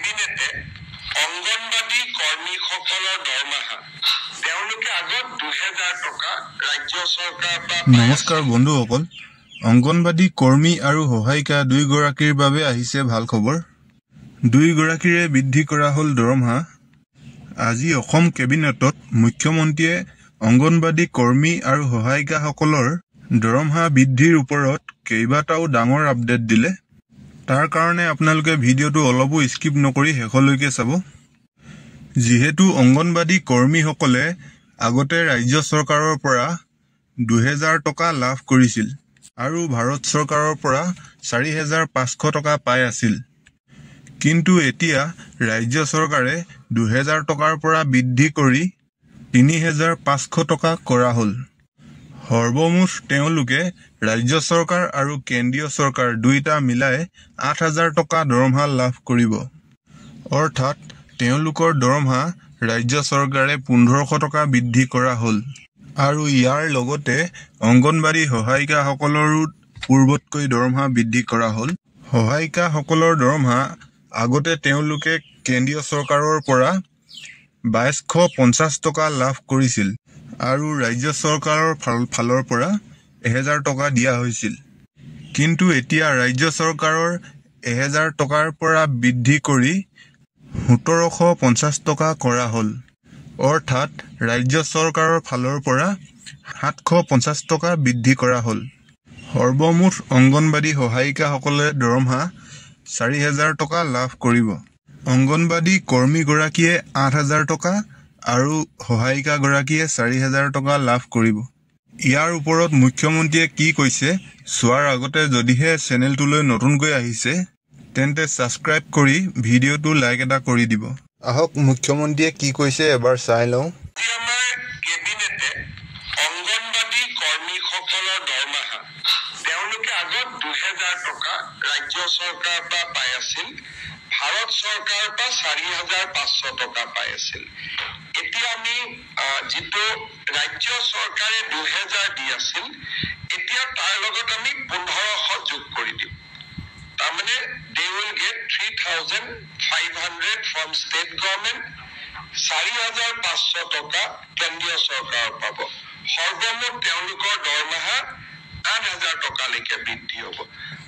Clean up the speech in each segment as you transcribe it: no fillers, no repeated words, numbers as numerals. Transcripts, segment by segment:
কেবিনেটে অংগনবাদী কৰ্মীসকলৰ দৰমহা তেওঁলোকে আগত 2000 টকা ৰাজ্য চৰকাৰৰ পৰা নমস্কাৰ বন্ধুসকল অংগনবাদী কৰ্মী আৰু সহায়িকা দুইগৰাকীৰ বাবে আহিছে ভাল খবৰ দুইগৰাকীৰে বৃদ্ধি কৰা হল দৰমহা আজি অসম কেবিনেটত মুখ্যমন্ত্ৰীয়ে অংগনবাদী কৰ্মী আৰু সহায়িকাসকলৰ দৰমহা বৃদ্ধিৰ ওপৰত কেইবাটাও ডাঙৰ আপডেট দিলে তাৰ কাৰণে আপোনালোকে ভিডিওটো অলপো স্কিপ নকৰি শেষলৈকে চাব যিহেতু অংগনবাদী কৰ্মীসকলে আগতে ৰাজ্য চৰকাৰৰ পৰা 2000 টকা লাভ কৰিছিল আৰু ভাৰত চৰকাৰৰ পৰা 4500 টকা পাই আছিল কিন্তু এতিয়া ৰাজ্য চৰকাৰে 2000 টকাৰ পৰা বৃদ্ধি কৰি 3500 টকা কৰা হল সৰ্বমুঠ তেওঁলোকে ৰাজ্য চৰকাৰ আৰু কেন্দ্ৰীয় চৰকাৰ দুইটা মিলাই 8000 টকা দৰমহা লাভ কৰিব অৰ্থাৎ তেওঁলোকৰ দৰমহা ৰাজ্য চৰকাৰে 1500 টকা বৃদ্ধি কৰা হল আৰু ইয়াৰ লগতে অংগনবাদী সহায়িকাসকলৰো পূৰ্বতকৈ দৰমহা বৃদ্ধি কৰা হল সহায়িকাসকলৰ দৰমহা আগতে তেওঁলোকে কেন্দ্ৰীয় চৰকাৰৰ পৰা 2250 টকা লাভ কৰিছিল আৰু ৰাজ্য চৰকাৰৰ ফালৰ পৰা 1000 টকা দিয়া হৈছিল কিন্তু এতিয়া ৰাজ্য চৰকাৰৰ 1000 টকাৰ পৰা বৃদ্ধি কৰি 1750 টকা কৰা হল অৰ্থাৎ ৰাজ্য চৰকাৰৰ ফালৰ পৰা 750 টকা বৃদ্ধি কৰা হল সৰ্বমুঠ অংগনবাদী সহায়িকাসকলে দৰমহা 4000 টকা লাভ কৰিব অংগনবাদী কৰ্মীগৰাকীয়ে 8000 টকা আৰু সহায়িকাগৰাকীয়ে 4000 টকা লাভ কৰিব ইয়াৰ ওপৰত মুখ্যমন্ত্ৰীয়ে কি কৈছে চোৱাৰ আগতে যদিহে চেনেলটোলৈ নতুনকৈ আহিছে তেন্তে সাবস্ক্ৰাইব কৰি ভিডিওটো লাইক এটা কৰি দিব আহক মুখ্যমন্ত্ৰীয়ে কি কৈছে এবাৰ চাই লওঁ আমাৰ কেবিনেটে অংগনবাদী কৰ্মীসকলৰ দৰমহা তেওঁলোকে আগত 2000 টকা ৰাজ্য চৰকাৰৰ পৰা পাই আছিল ভাৰত চৰকাৰৰ পৰা 4500 টকা পাই আছিল এতিয়া আমি যিটো ৰাজ্য চৰকাৰে 2000 দি আছিল এতিয়া তাৰ লগত আমি 1500 যোগ কৰি দিম তাৰমানে they will get 3500 from state government 4500 টকা কেন্দ্ৰীয় চৰকাৰৰ পাব সৰ্বমুঠ তেওঁলোকৰ দৰমহা 8000 টকালৈকে বৃদ্ধি হ'ব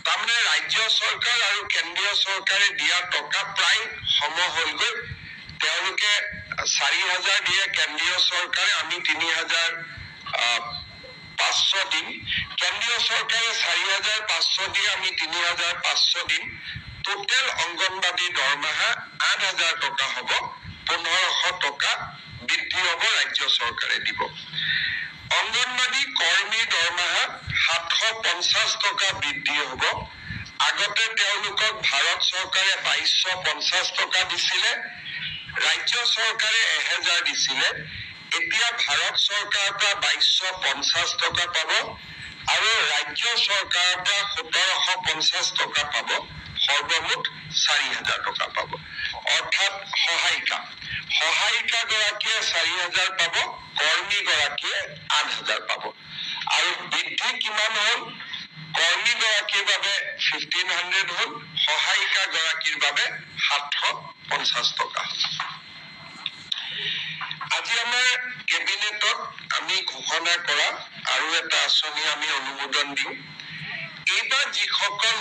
তাৰমানে ৰাজ্য চৰকাৰ আৰু কেন্দ্ৰীয় চৰকাৰে দিয়া টকা প্ৰায় সম হ'লগৈ তেওঁলোকে 4000 দিয়ে কেন্দ্ৰীয় চৰকাৰে আমি 3500 দিম কেন্দ্ৰীয় চৰকাৰে 4500 দিয়ে আমি 3500 দিম টোটেল অংগনবাদী দৰমহা 8000 টকা হ'ব 1500 টকা বৃদ্ধি হ'ব ৰাজ্য চৰকাৰে দিব অংগনবাদী কৰ্মী দৰমহা 750 টকা বৃদ্ধি হ'ব আগতে তেওঁলোকক ভাৰত চৰকাৰে 2250 টকা দিছিলে ৰাজ্য চৰকাৰে 1000 দিছিলে এতিয়া ভাৰত চৰকাৰৰ পৰা 2250 টকা পাব আৰু ৰাজ্য চৰকাৰৰ পৰা 1750 টকা পাব সৰ্বমুঠ 4000 টকা পাব অৰ্থাৎ সহায়িকা গৰাকীয়ে 4000 পাব কৰ্মী গৰাকীয়ে 8000 পাব আৰু বৃদ্ধি কিমান হ'ল কৰ্মী গৰাকীৰ বাবে 1500 হ'ল সহায়িকা গৰাকীৰ বাবে 750 টকা আজি আমাৰ কেবিনেটত আমি ঘোষণা কৰা আৰু এটা আঁচনি আমি অনুমোদন দিম এইবাৰ যিসকল